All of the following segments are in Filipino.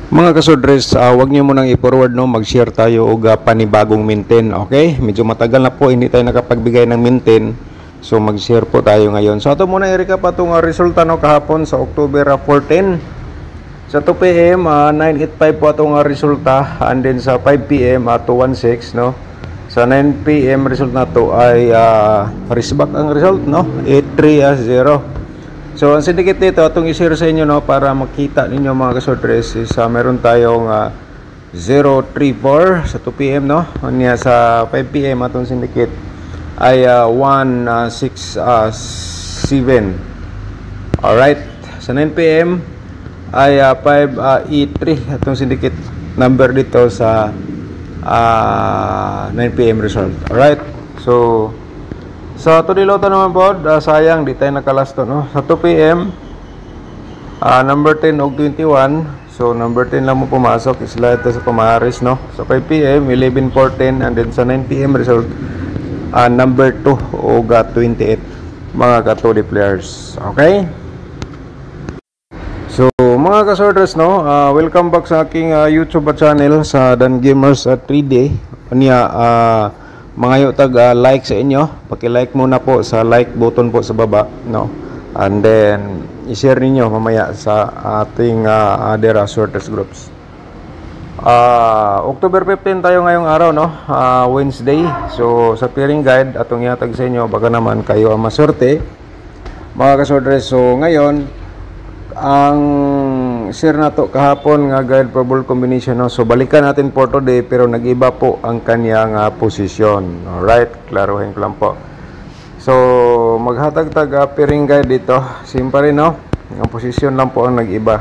Mga kasodres, wag niyo munang i-forward, no, mag-share tayo og panibagong maintain, okay? Medyo matagal na po hindi tayo nakapagbigay ng maintain. So mag-share po tayo ngayon. So ato muna i-recap atong resulta, no, kahapon sa October 14. Sa 2 PM 985 po atong resulta, and then sa 5 PM 216, no. Sa 9 PM result na to ay risback ang result, no, 83-0. So, ang syndicate dito, itong i-share sa inyo, no, para makita ninyo mga kasodres, is meron tayong 034 sa 2 PM, no? Niya sa 5 PM atong syndicate ay 167. Alright. Sa 9 PM ay 5E3 atong syndicate number dito sa 9 PM result. Alright. So, sa Todiloto naman po, sayang di tayo nakalasto, no? Sa 2 PM number 10 og 21. So number 10 lang mo pumasok, slide sa pamaharis, no? Sa 5 PM 11, 14, and then sa 9 PM result number 2 og 28 mga katodi players. Okay? So mga kasorders, no, welcome back sa aking YouTube channel sa Dan Gamers 3D. Niya mga tag like sa inyo, paki-like muna po sa like button po sa baba, no, and then i-share niyo mamaya sa ating other sorters groups. October 15 tayo ngayong araw, no, Wednesday. So sa pairing guide atong ihatag sa inyo, baka naman kayo ang maswerte mga kasorters. So ngayon ang share na to kahapon nga guide probable combination, no? So balikan natin for today, pero nag-iba po ang kanyang posisyon. Alright, klaruhin ko lang po. So maghatag-tag pairing guide dito, simple rin, no? Ang posisyon lang po ang nag-iba.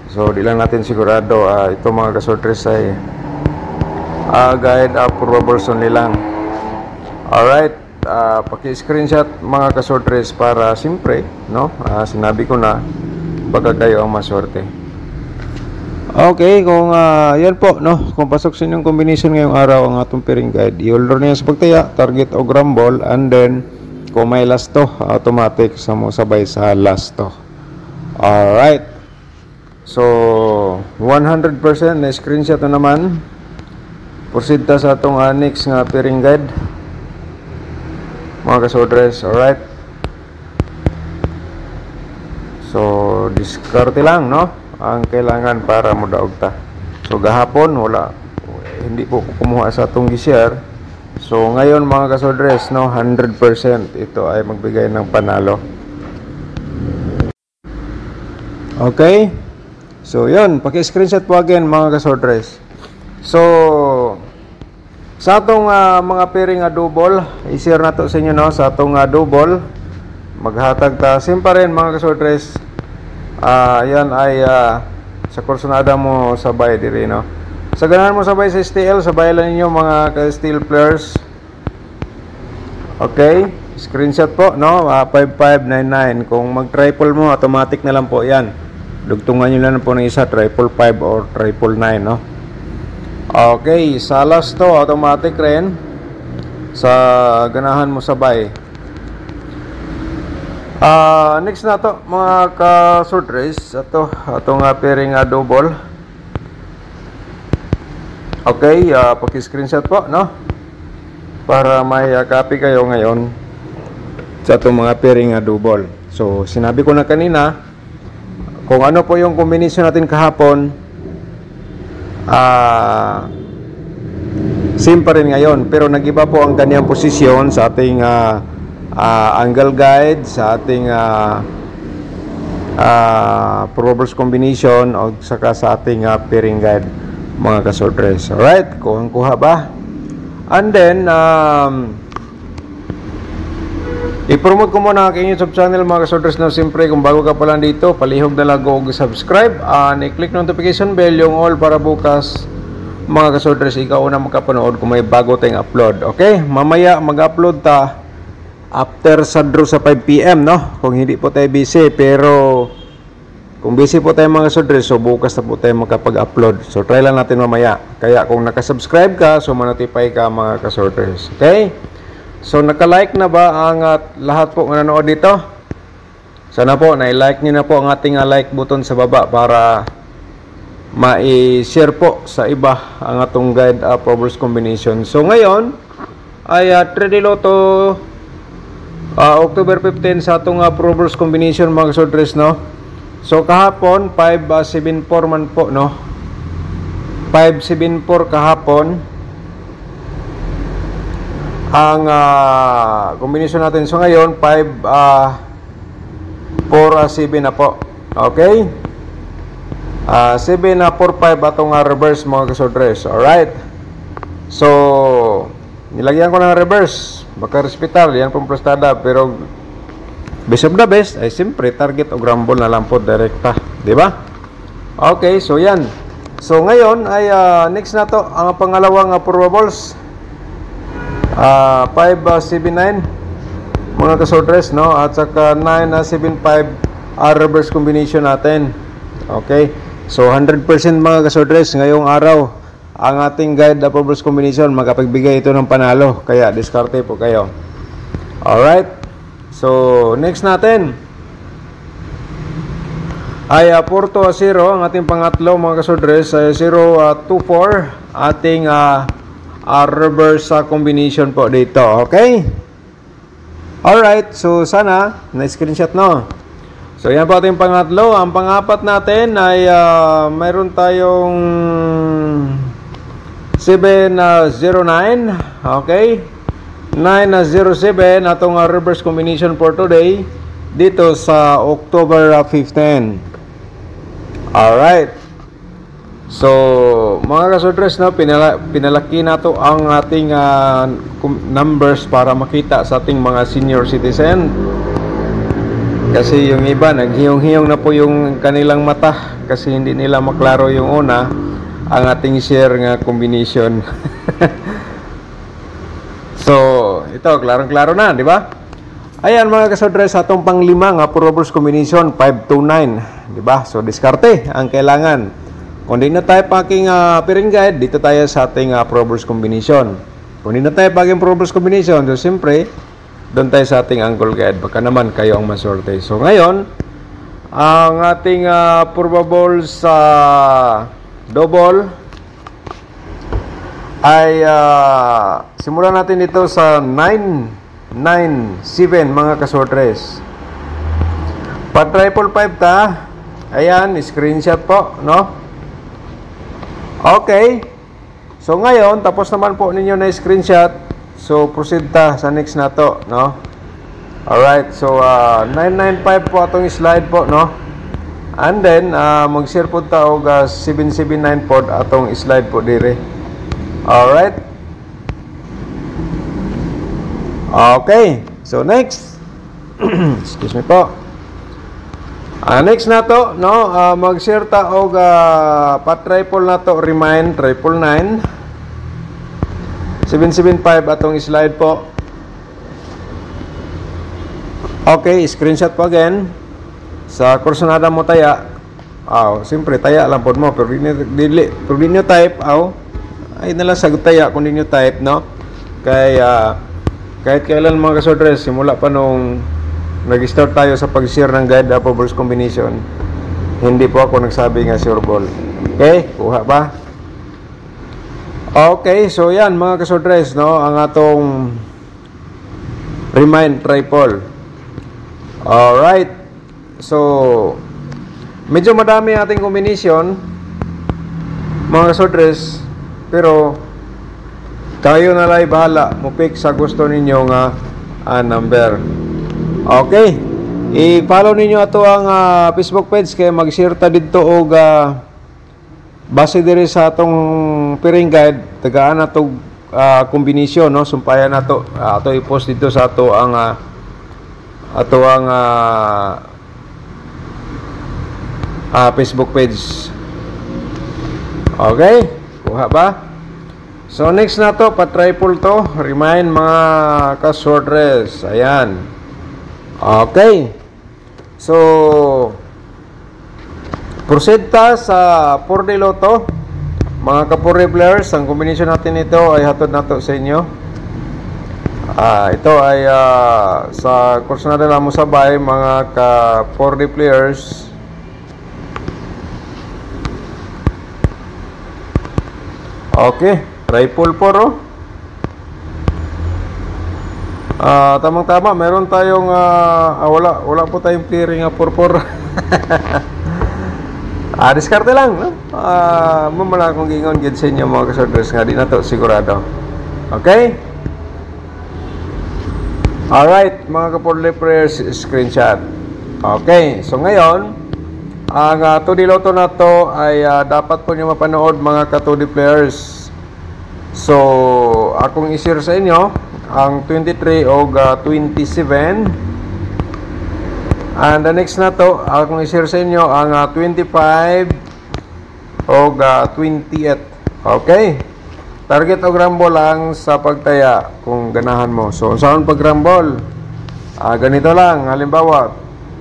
So di lang natin sigurado ito mga kasortres ay guide probable only lang. Alright, paki-screenshot mga kasortres para simpre, no? Sinabi ko na baka kayo ang maswerte. Okay, kung yan po, no, kung pasok sa inyong combination ngayong araw ang atong pairing guide, i-order niya sa pagtaya, target o grumble, and then kung may last to, automatic sa mo sabay sa last to. Alright, so 100% na screenshot na naman. Proceed ta sa atong next nga pairing guide mga kasodres. Alright, so diskarte lang, no, ang kailangan para modaog ta. So gahapon wala, hindi po kumuha sa atong gi-share. So ngayon mga kasodres, no, 100% ito ay magbigay ng panalo. Okay, so yun, paki-screenshot po again mga kasodres. So sa atong mga pairing double, i-share na to sa inyo, no, sa atong double maghatag ta simple rin mga kasodres. Yan ay sa kursunada mo sabay diri, no. Sa ganahan mo sabay sa STL, sabay lang ninyo mga ka-STL players. Okay, screenshot po, no, 5599. Kung mag-triple mo, automatic na lang po yan. Dugtungan nyo lang po ng isa, 555 or 999, no. Okay, sa last to, automatic rin. Sa ganahan mo sabay. Next na to mga ka-sortres, atong pairing double. Okay, paki-screenshot po, no, para may copy kayo ngayon sa atong mga pairing double. So sinabi ko na kanina kung ano po yung combination natin kahapon, same pa rin ngayon, pero nag-iba po ang kanyang posisyon sa ating angle guide, sa ating probables combination, o saka sa ating pairing guide mga kasortres. Alright, kuha ba? And then i-promote ko muna ang aking YouTube channel mga kasortres, na siyempre kung bago ka pa lang dito, palihog na lang og subscribe and i-click notification bell yung all para bukas mga kasortres ikaw na makapanood kung may bago tayong upload. Okay, mamaya mag-upload ta after sa draw sa 5 PM, no? Kung hindi po tayo busy, pero kung busy po tayo mga kasortres, so bukas na po tayo makapag-upload. So try lang natin mamaya. Kaya kung nakasubscribe ka, so manotify ka mga kasortres. Okay? So naka-like na ba ang lahat po ng nanood dito? Sana po na-like niyo na po ang ating like button sa baba para mai-share po sa iba ang atong guide Proverbs combination. So ngayon ay 3D Lotto October 15 sa atong Proverbs combination mga kasodres, no. So kahapon 574 man po, no. 574 kahapon ang combination natin. So ngayon 5 4 7 na po. Okay? 7 na 4 5 atong reverse mga kasodres. Alright. So nilagyan ko ng reverse. Baka hospital, yan pong prostada. Pero best of the best ay siyempre target o grumble na lang po direkta, di ba? Okay, so yan. So ngayon ay next na to ang pangalawang probables. 579 mga kasodres, no, at saka 975 reverse combination natin. Okay, so 100% mga kasodres ngayong araw ang ating guide proverbs combination makapagbigay ito ng panalo, kaya diskarte po kayo. Alright, so next natin ay 4-0 ang ating pangatlo mga kasodres, 0-2-4 ating reverse combination po dito. Okay, alright, so sana na-screenshot, no. So yan po ating pangatlo. Ang pangapat natin ay mayroon tayong 709. Okay, 907 atong reverse combination for today dito sa October 15. Alright, so mga kasodres, no, pinalaki na to ang ating numbers para makita sa ating mga senior citizen. Kasi yung iba naghiyong-hiyong na po yung kanilang mata kasi hindi nila maklaro yung una ang ating share nga combination. So ito klarong-klaro na, di ba? Ayan mga kasodres, atong panglima nga Proverbs combination 529, di ba? So diskarte ang kailangan. Kung di na tayo paking pairing guide, dito tayo sa ating Proverbs combination. Kung di na tayo paking Proverbs combination, so siyempre doon tayo sa ating angle guide. Baka naman kayo ang maswerte. So ngayon ang ating probables sa double ay simulan natin dito sa 997 mga kasortres. Pa triple 5 ta. Ayan, screenshot po, no? Okay, so ngayon tapos naman po ninyo na screenshot. So proceed ta sa next na to, no? Alright, so 995 po atong slide po, no? And then mag-share po ta og 779 po atong slide po dire. Alright. Okay, so next. Excuse me po. Next na to, no? Mag-share ta og pa-triple na to, remind 999 775 atong slide po. Okay, screenshot po again. Sa kursunada mo taya. Siyempre taya lang po mo, pero di nyo type, ay nalang sagot taya kung di nyo type, no? Kaya kahit kailan mga kasodres, simula pa nung nag-start tayo sa pag-share ng guide Proverbs combination, hindi po ako nagsabi nga sure ball. Okay, kuha ba? Okay, so yan mga kasodres, no, ang atong remind triple. Alright, so medyo madami ating combination mga kasodres, pero kayo na lang bahala mo pick sa gusto ninyo nga number. Okay, i-follow ninyo ato ang Facebook page kay mag-share ta dito og base dire sa atong pairing guide, tagaan na to combination, no? Sumpayan na to, ato i-post dito sa ato ang Facebook page. Okay, kuha ba? So next na to, pa-triple to, remind mga kasordres. Ayan. Okay, so proceed ta sa 4D Lotto mga kapuri players. Ang combination natin ito ay hatod nato sa inyo. Ito ay sa kurso na lang mo sabay mga ka 4D players. Okay, triple 4 oh. Tamang-tama, meron tayong wala po tayong clearing 4-4. Diskarte lang, no? Mamala akong gingon gid sa inyo mga kasodres nga di na to sigurado. Okay? Alright, mga kapodle prayers, screenshot. Okay, so ngayon ang 2D Lotto na to ay dapat po nyo mapanood mga ka-2D players. So, akong i-share sa inyo ang 23 o 27. And the next na to, akong i-share sa inyo ang 25 o 28. Okay? Target o rumble lang sa pagtaya kung ganahan mo. So, saan pag rumble? Ganito lang. Halimbawa,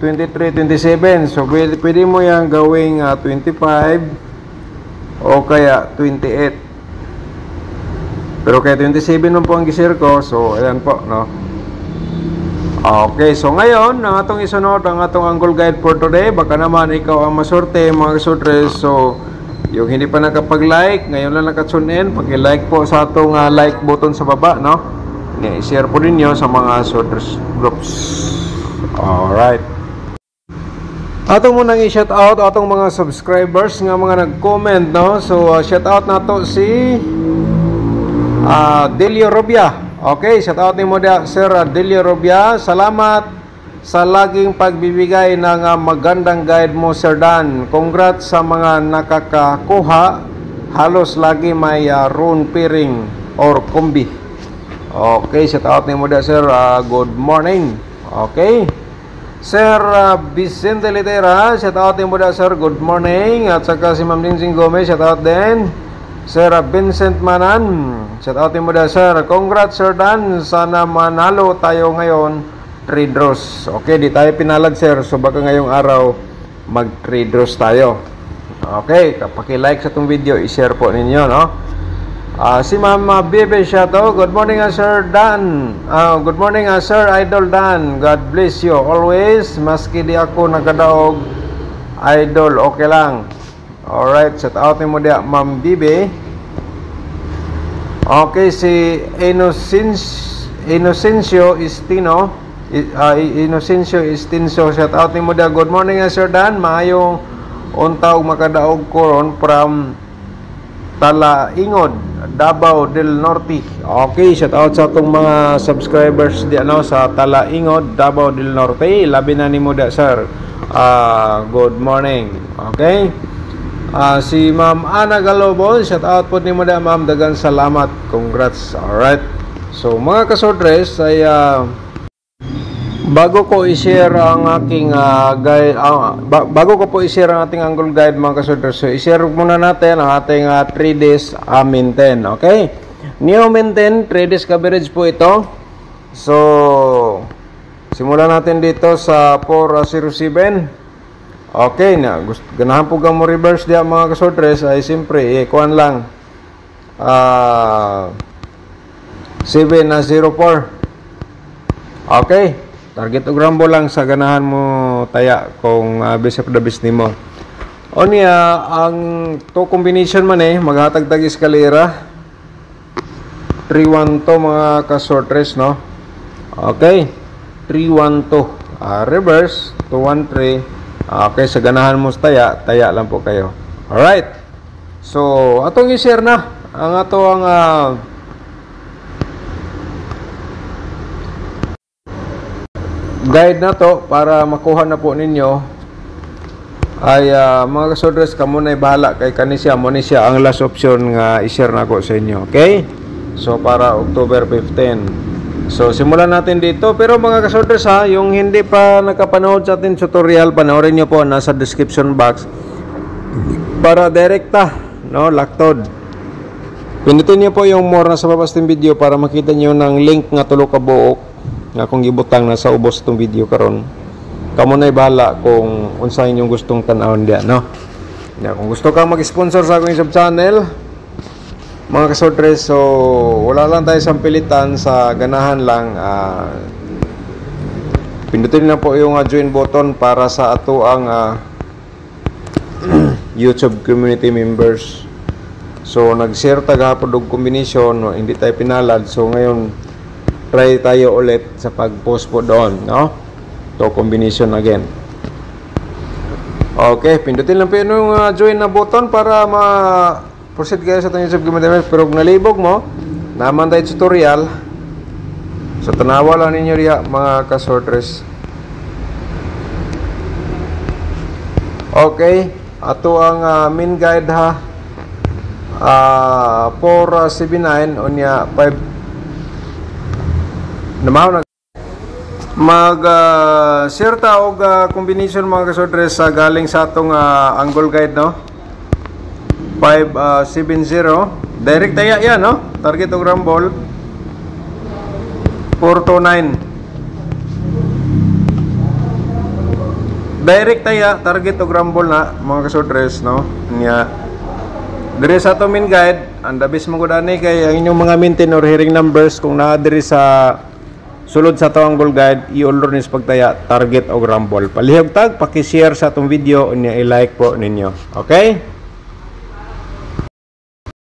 23, 27. So, pwede mo yung gawing 25 o kaya 28. Pero kaya 27 nun po ang gisir ko. So, ayan po, no? Okay, so ngayon, ang atong isunod, ang atong angle guide for today. Baka naman ikaw ang masorte, mga kasodres. So, yung hindi pa nakapag-like, ngayon lang nakatune in, paki-like po sa atong like button sa baba, no? I-share po ninyo sa mga sodres groups. Alright. Atong munang i-shout out atong mga subscribers nga mga nag-comment, no? So, shout out na to si Delio Robia. Okay, shout out ni mo dia, Sir Delio Robia. Salamat sa laging pagbibigay ng magandang guide mo, Sir Dan. Congrats sa mga nakakakuha. Halos lagi may rune pairing or kombi. Okay, shout out ni mo dia, Sir. Good morning. Okay. Sir Vicente Litera, shout out ni mo dia, Sir. Good morning. At saka si Ma'am Dinsing Gomez, shout out din. Sir Vincent Manan, shout out mo da, Sir. Congrats, Sir Dan. Sana manalo tayo ngayon 3 draws. Okay, di tayo pinalag, Sir. So baka ngayong araw mag 3 draws tayo. Okay, paki-like sa itong video, i-share po ninyo, no? Si Ma'am Bebe Shato, good morning, Sir Dan. Good morning, Sir Idol Dan. God bless you always. Maski di ako nagkadaog, Idol, okay lang. Alright, shout out mo dia, Ma'am Bibi. Okay, si Inocencio Istino, Inocencio Istinso, shout out mo dia. Good morning, Sir Dan. Maayong untaw makadaog koron from Talaingod, Davao del Norte. Okay, shout out sa atong mga subscribers di ano sa Talaingod, Davao del Norte. Labi na nimo dia, Sir. Good morning. Okay. Si Ma'am Ana Galobol, shout out po ni mo da, Ma'am. Dagang salamat. Congrats. Alright. So, mga kasodres, ay bago ko i-share ang aking guide, bago ko po i-share ang ating angle guide, mga kasodres, so i-share muna natin ang ating 3 days maintain. Okay? New maintain, 3 days coverage po ito. So, simulan natin dito sa 407. Okay na, ganahan po ka mo reverse diya, mga kasodres, ay siyempre kuan lang 704. Okay, target og rambo lang sa ganahan mo taya kung best of the best nimo. O niya ang to combination man maghatag-tag eskalera 312, mga kasodres, no? Okay, 312 reverse 213. Okay, sa ganahan mo taya lang po kayo. Alright. So, atong i-share na ang atong guide na to para makuha na po ninyo. Ay mga kasodres, kamo na bahala kay kanisya mo ni siya ang last option nga i-share na ko sa inyo. Okay? So, para October 15. So, simulan natin dito. Pero mga kasodres yung hindi pa nakapanood sa ating tutorial, panoorin nyo po, nasa description box. Para direkta, no, laktod. Pindutin nyo po yung more na sa babas ng video para makita nyo ng link nga tulo ka buok nga kung gibutang na sa ubos itong video karon. Kamo na'y bahala kung unsa inyong gustong tanawon diyan, no? Kung gusto kang mag-sponsor sa akong YouTube channel, mga kasodres, so wala lang tayo sa pilitan, sa ganahan lang. Pindutin na po yung join button para sa ato ang YouTube community members. So nag-share tagahapon og combination, no? Hindi tayo pinalad. So ngayon try tayo ulit sa pag-post po doon, no? To combination again. Okay, pindutin lang po yung join na button para ma-proceed kayo sa itong YouTube community. Pero kung nalibog mo, naman tayo tutorial. So tanawa lang ninyo riya mga ka-sortress. Okay, ato ang main guide ha. 479 unya 5 namaw na mag-share ta og combination mga ka-sortress galing sa atong angle guide, no? 570 direct taya yan, no? Target og rumble 429 direct taya, target og rumble na mga ka-sortress, no? Nya dire sa atong main guide, ang dabis mo gud ani kay ang inyong mga maintain or hearing numbers kung naa diri sa sulod sa atong angle guide, i-order nis pagtaya target og rumble. Palihog tag paki-share sa atong video unya i-like po ninyo. Okay?